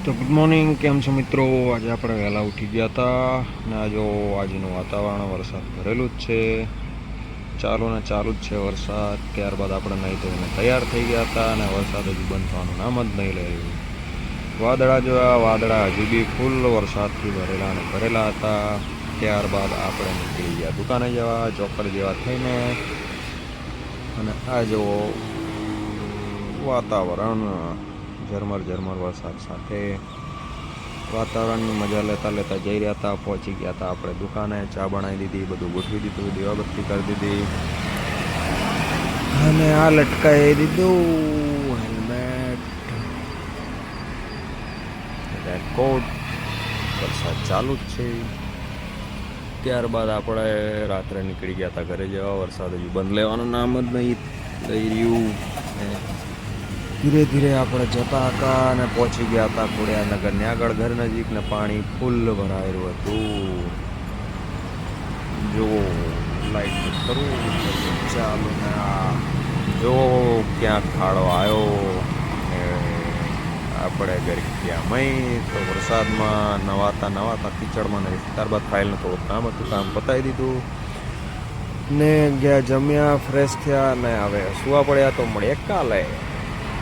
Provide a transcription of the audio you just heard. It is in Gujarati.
તો ગુડ મોર્નિંગ, કેમ છો મિત્રો? આજે આપણે વહેલા ઉઠી ગયા હતા ને આજનું વાતાવરણ વરસાદ ભરેલું જ છે, ચાલુ જ છે વરસાદ. ત્યારબાદ આપણે નહીં ધોઈને તૈયાર થઈ ગયા હતા અને વરસાદ હજુ બંધ થવાનું નામ જ નહીં લઈ રહ્યું. વાદળા જોયા, વાદળા હજુ બી ફૂલ વરસાદથી ભરેલા હતા. ત્યારબાદ આપણે નીકળી ગયા દુકાને જવા, ચોકર જેવા થઈને. અને આ જુઓ વાતાવરણ ઝરમર વરસાદ સાથે વાતાવરણની મજા લેતા જઈ રહ્યા હતા. પહોંચી ગયા હતા આપણે દુકાને, ચા બનાવી દીધી, બધું ગોઠવી દીધું, દીવાબત્તી કરી દીધી અને આ લટકાવી દીધું હેલ્મેટ, રેનકોટ. વરસાદ ચાલુ જ છે. ત્યારબાદ આપણે રાત્રે નીકળી ગયા હતા ઘરે જવા. વરસાદ હજુ બંધ લેવાનું નામ જ નહીં લઈ રહ્યું. ધીરે ધીરે આપણે જતા હતા અને પહોંચી ગયા હતા ખોડિયારનગરની આગળ ઘર નજીક ને પાણી ફૂલ ભરાયેલું હતું. જો લાઈટ કરું ચાલુ ને જો ક્યાંક ખાડો આવ્યો ને આપણે ઘરે ગયા મય તો વરસાદમાં નવાતા કીચડમાં નહીં. ત્યારબાદ ફાઇલનું થોડુંક કામ હતું, કામ પતાવી દીધું ને ગયા, જમ્યા, ફ્રેશ થયા ને હવે સુવા પડ્યા. તો મળીએ કાલે.